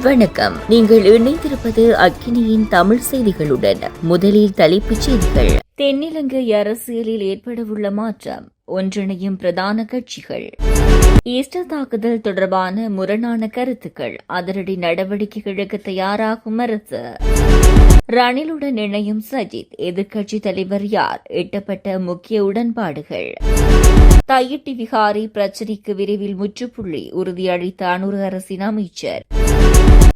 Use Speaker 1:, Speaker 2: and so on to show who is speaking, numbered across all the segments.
Speaker 1: வணக்கம். நீங்கள் இணைந்திருப்பது அக்கினியின் தமிழ் செய்திகளுடன். முதலில் தலைப்புச் செய்திகள். தென்னிலங்கை அரசியலில் ஏற்படவுள்ள மாற்றம், ஒன்றிணையும் பிரதான கட்சிகள். ஈஸ்டர் தாக்குதல் தொடர்பான முரணான கருத்துக்கள், அதிரடி நடவடிக்கைகளுக்கு தயாராகும் அரசு. ரணிலுடன் இணையும் சஜித், எதிர்க்கட்சித் தலைவர் யார், எட்டப்பட்ட முக்கிய உடன்பாடுகள். தையிட்டி விகாரி பிரச்சினைக்கு விரைவில் முற்றுப்புள்ளி, உறுதியளித்த அனுர அரசின் அமைச்சர்.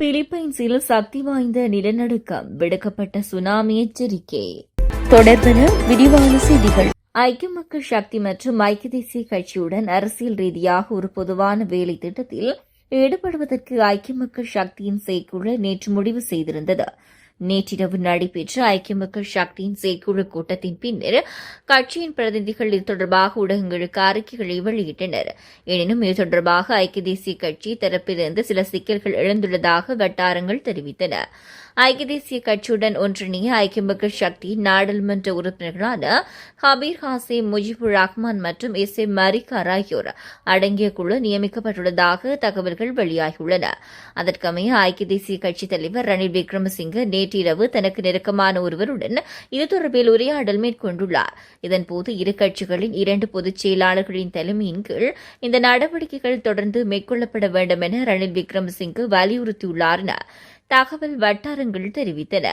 Speaker 1: பிலிப்பைன்ஸில் சக்தி வாய்ந்த நிலநடுக்கம், விடுக்கப்பட்ட சுனாமி எச்சரிக்கை. தொடர்பென விரிவான செய்திகள். ஐக்கிய மக்கள் சக்தி மற்றும் ஐக்கிய தேசிய கட்சியுடன் அரசியல் ரீதியாக ஒரு பொதுவான வேலை திட்டத்தில் ஈடுபடுவதற்கு ஐக்கிய மக்கள் சக்தியின் செயற்குழு நேற்று முடிவு செய்திருந்தது. நேற்றிரவு நடைபெற்ற ஐக்கிய மக்கள் சக்தியின் செயற்குழு கூட்டத்தின் பின்னர் கட்சியின் பிரதிநிதிகள் இது தொடர்பாக ஊடகங்களுக்கு அறிக்கைகளை வெளியிட்டனர். எனினும் இது தொடர்பாக ஐக்கிய தேசிய கட்சி தரப்பிலிருந்து சில சிக்கல்கள் எழுந்துள்ளதாக வட்டாரங்கள் தெரிவித்தன. ஐக்கிய தேசிய கட்சியுடன் ஒன்றிணைய ஐக்கிய மக்கள் சக்தியின் நாடாளுமன்ற உறுப்பினர்களான ஹபீர் ஹாசிம், முஜிபுர் ரஹ்மான் மற்றும் எஸ் ஏ மரிகார் ஆகியோர் அடங்கிய குழு நியமிக்கப்பட்டுள்ளதாக தகவல்கள் வெளியாகியுள்ளன. அதற்கமைய ஐக்கிய தேசிய கட்சித் தலைவர் ரணில் விக்ரமசிங்கே நேற்றிரவு தனக்கு நெருக்கமான ஒருவருடன் இது தொடர்பில் உரையாடல் மேற்கொண்டுள்ளார். இதன்போது இரு கட்சிகளின் 2 பொதுச் செயலாளர்களின் தலைமையின் கீழ் இந்த நடவடிக்கைகள் தொடர்ந்து மேற்கொள்ளப்பட வேண்டும் என ரணில் விக்ரமசிங்கே வலியுறுத்தியுள்ளார் என தகவல் வட்டாரங்கள் தெரிவித்தன.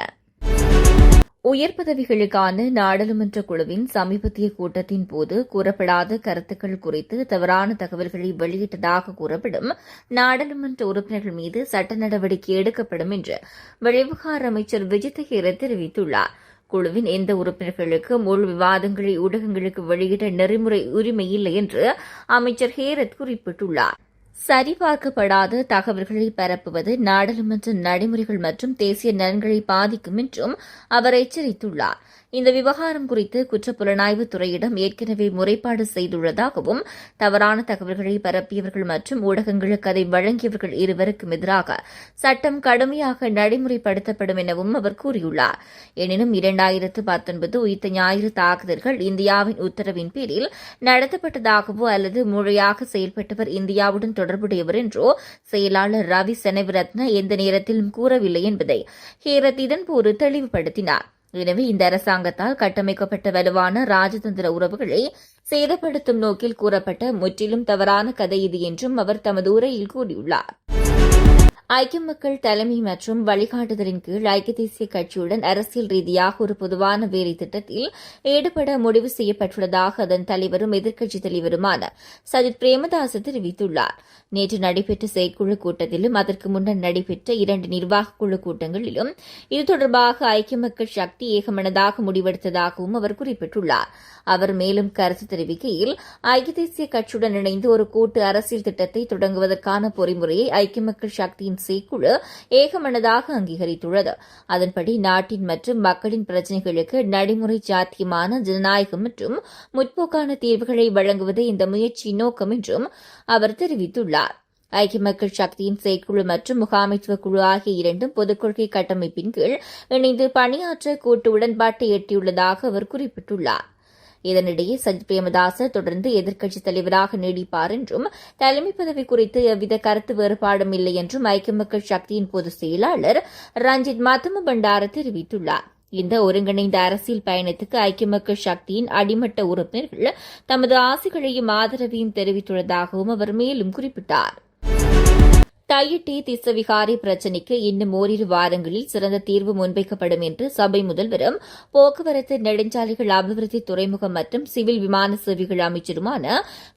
Speaker 1: உயர் பதவிகளுக்கான நாடாளுமன்ற குழுவின் சமீபத்திய கூட்டத்தின் போது கூறப்படாத கருத்துக்கள் குறித்து தவறான தகவல்களை வெளியிட்டதாக கூறப்படும் நாடாளுமன்ற உறுப்பினர்கள் மீது சட்ட நடவடிக்கை எடுக்கப்படும் என்று வெளிவிவகார அமைச்சர் விஜித ஹேரத் தெரிவித்துள்ளார். குழுவின் எந்த உறுப்பினர்களுக்கு முழு விவாதங்களை ஊடகங்களுக்கு வெளியிட நெறிமுறை உரிமை இல்லை என்று அமைச்சர் ஹேரத் குறிப்பிட்டுள்ளார். சரிபார்க்கப்படாத தகவல்களை பரப்புவது நாடாளுமன்ற நடைமுறைகள் மற்றும் தேசிய நலன்களை பாதிக்கும் என்றும் அவர் எச்சரித்துள்ளார். இந்த விவகாரம் குறித்து குற்றப்புலனாய்வு துறையிடம் ஏற்கனவே முறைப்பாடு செய்துள்ளதாகவும் தவறான தகவல்களை பரப்பியவர்கள் மற்றும் ஊடகங்களுக்கு அதை வழங்கியவர்கள் இருவருக்கும் எதிராக சட்டம் கடுமையாக நடைமுறைப்படுத்தப்படும் எனவும் அவர் கூறியுள்ளார். எனினும் 2019 உயிர்த்த ஞாயிறு தாக்குதல்கள் இந்தியாவின் உத்தரவின் பேரில் நடத்தப்பட்டதாகவோ அல்லது முறையாக செயல்பட்டவர் இந்தியாவுடன் தொடர்புடையவர் என்றோ செயலாளர் ரவி செனவிரத்ன எந்த நேரத்திலும் கூறவில்லை என்பதை ஹேரத் இதன்போது தெளிவுபடுத்தினார். எனவே இந்த அரசாங்கத்தால் கட்டமைக்கப்பட்ட வலுவான ராஜதந்திர உறவுகளை சேதப்படுத்தும் நோக்கில் கூறப்பட்ட முற்றிலும் தவறான கதை இது என்றும் அவர் தமது உரையில் கூறியுள்ளார். ஐக்கிய மக்கள் தலைமை மற்றும் வழிகாட்டுதலின் கீழ் ஐக்கிய தேசிய கட்சியுடன் அரசியல் ரீதியாக ஒரு பொதுவான வேலை திட்டத்தில் ஈடுபட முடிவு செய்யப்பட்டுள்ளதாக அதன் தலைவரும் எதிர்க்கட்சித் தலைவருமான சஜித் பிரேமதாச தெரிவித்துள்ளார். நேற்று நடைபெற்ற செயற்குழு கூட்டத்திலும் அதற்கு முன்னர் நடைபெற்ற 2 நிர்வாகக் குழு கூட்டங்களிலும் இது தொடர்பாக ஐக்கிய மக்கள் சக்தி ஏகமனதாக முடிவெடுத்ததாகவும் அவர் குறிப்பிட்டுள்ளார். அவர் மேலும் கருத்து தெரிவிக்கையில், ஐக்கிய தேசிய கட்சியுடன் இணைந்து ஒரு கூட்டு அரசியல் திட்டத்தை தொடங்குவதற்கான பொறிமுறையை ஐக்கிய மக்கள் சக்தியின் செயற்குழு ஏகமனதாக அங்கீகரித்துள்ளது. அதன்படி நாட்டின் மற்றும் மக்களின் பிரச்சினைகளுக்கு நடைமுறை சாத்தியமான ஜனநாயகம் மற்றும் முற்போக்கான தீர்வுகளை வழங்குவதே இந்த முயற்சியின் நோக்கம் என்றும் அவர் தெரிவித்துள்ளார். ஐக்கிய மக்கள் சக்தியின் செயற்குழு மற்றும் முகாமைத்துவ குழு ஆகிய இரண்டும் பொதுக்கொள்கை கட்டமைப்பின் கீழ் இணைந்து பணியாற்ற கூட்டு உடன்பாட்டை எட்டியுள்ளதாக அவர் குறிப்பிட்டுள்ளார். இதனிடையே சஜித் பிரேமதாச தொடர்ந்து எதிர்க்கட்சித் தலைவராக நீடிப்பார் என்றும் தலைமை பதவி குறித்து எவ்வித கருத்து வேறுபாடும் இல்லை என்றும் ஐக்கிய மக்கள் சக்தியின் பொதுச் செயலாளர் ரஞ்சித் மத்தும பண்டார தெரிவித்துள்ளார். இந்த ஒருங்கிணைந்த அரசியல் பயணத்துக்கு ஐக்கிய மக்கள் சக்தியின் அடிமட்ட உறுப்பினர்கள் தமது ஆசைகளையும் ஆதரவையும் தெரிவித்துள்ளதாகவும் அவர் மேலும் குறிப்பிட்டார். தையிட்டி திஸ்ஸவிகாரி பிரச்சினைக்கு இன்னும் ஓரிரு வாரங்களில் சிறந்த தீர்வு முன்வைக்கப்படும் என்று சபை முதல்வரும் போக்குவரத்து நெடுஞ்சாலைகள் அபிவிருத்தி துறைமுகம் மற்றும் சிவில் விமான சேவைகள் அமைச்சருமான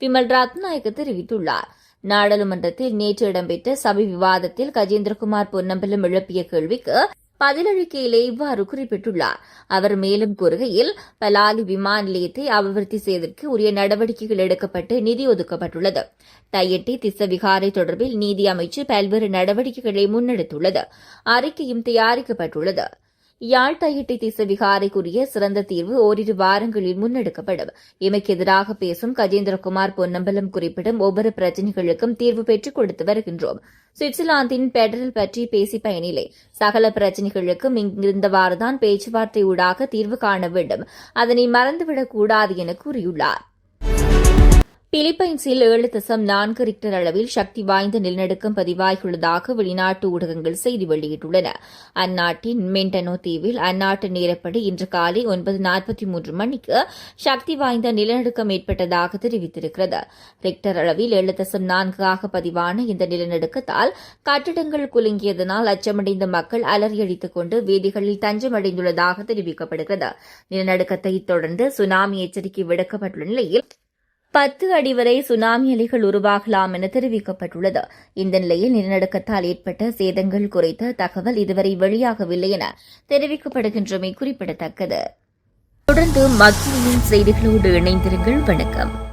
Speaker 1: விமல் ரத்நாயக்க தெரிவித்துள்ளார். நாடாளுமன்றத்தில் நேற்று இடம்பெற்ற சபை விவாதத்தில் கஜேந்திரகுமார் பொன்னம்பலம் எழுப்பிய கேள்விக்கு பதிலளிக்கையிலே இவ்வாறு குறிப்பிட்டுள்ளார். அவர் மேலும் கூறுகையில், பலாலி விமான நிலையத்தை அபிவிருத்தி செய்வதற்கு உரிய நடவடிக்கைகள் எடுக்கப்பட்டு நிதி ஒதுக்கப்பட்டுள்ளது. தையிட்டி திஸ்ஸவிகாரை தொடர்பில் நீதி அமைச்சு பல்வேறு நடவடிக்கைகளை முன்னெடுத்துள்ளது. அறிக்கையும் தயாரிக்கப்பட்டுள்ளது. யாழ் தையிட்டி திஸ்ஸவிகாரைக்குரிய சிறந்த தீர்வு ஓரிரு வாரங்களில் முன்னெடுக்கப்படும். எமக்கு எதிராக பேசும் கஜேந்திரகுமார் பொன்னம்பலம் குறிப்பிடும் ஒவ்வொரு பிரச்சினைகளுக்கும் தீர்வு பெற்றுக் கொடுத்து வருகின்றோம். சுவிட்சர்லாந்தின் பெடரல் பற்றி பேசி பயனில்லை. சகல பிரச்சினைகளுக்கும் இங்கிருந்தவாறுதான் பேச்சுவார்த்தை ஊடாக தீர்வு காண வேண்டும். அதனை மறந்துவிடக் கூடாது என கூறியுள்ளார். பிலிப்பைன்ஸில் 7.4 ரிக்டர் அளவில் சக்தி வாய்ந்த நிலநடுக்கம் பதிவாகியுள்ளதாக வெளிநாட்டு ஊடகங்கள் செய்தி வெளியிட்டுள்ளன. அந்நாட்டின் மிண்டனோ தீவில் அந்நாட்டு நேரப்படி இன்று காலை 9:43 மணிக்கு சக்தி வாய்ந்த நிலநடுக்கம் ஏற்பட்டதாக தெரிவித்திருக்கிறது. ரிக்டர் அளவில் 7.4 ஆக பதிவான இந்த நிலநடுக்கத்தால் கட்டிடங்கள் குலுங்கியதனால் அச்சமடைந்த மக்கள் அலறியடித்துக் கொண்டு வீதிகளில் தஞ்சமடைந்துள்ளதாக தெரிவிக்கப்படுகிறது. நிலநடுக்கத்தை தொடர்ந்து சுனாமி எச்சரிக்கை விடுக்கப்பட்டுள்ள நிலையில் 10 அடி வரை சுனாமி அலைகள் உருவாகலாம் என தெரிவிக்கப்பட்டுள்ளது. இந்த நிலையில் நிலநடுக்கத்தால் ஏற்பட்ட சேதங்கள் குறித்த தகவல் இதுவரை வெளியாகவில்லை என தெரிவிக்கப்படுகின்றமை குறிப்பிடத்தக்கது. தொடர்ந்து மக்களின் செய்திகளோடு இணைந்திருங்கள். வணக்கம்.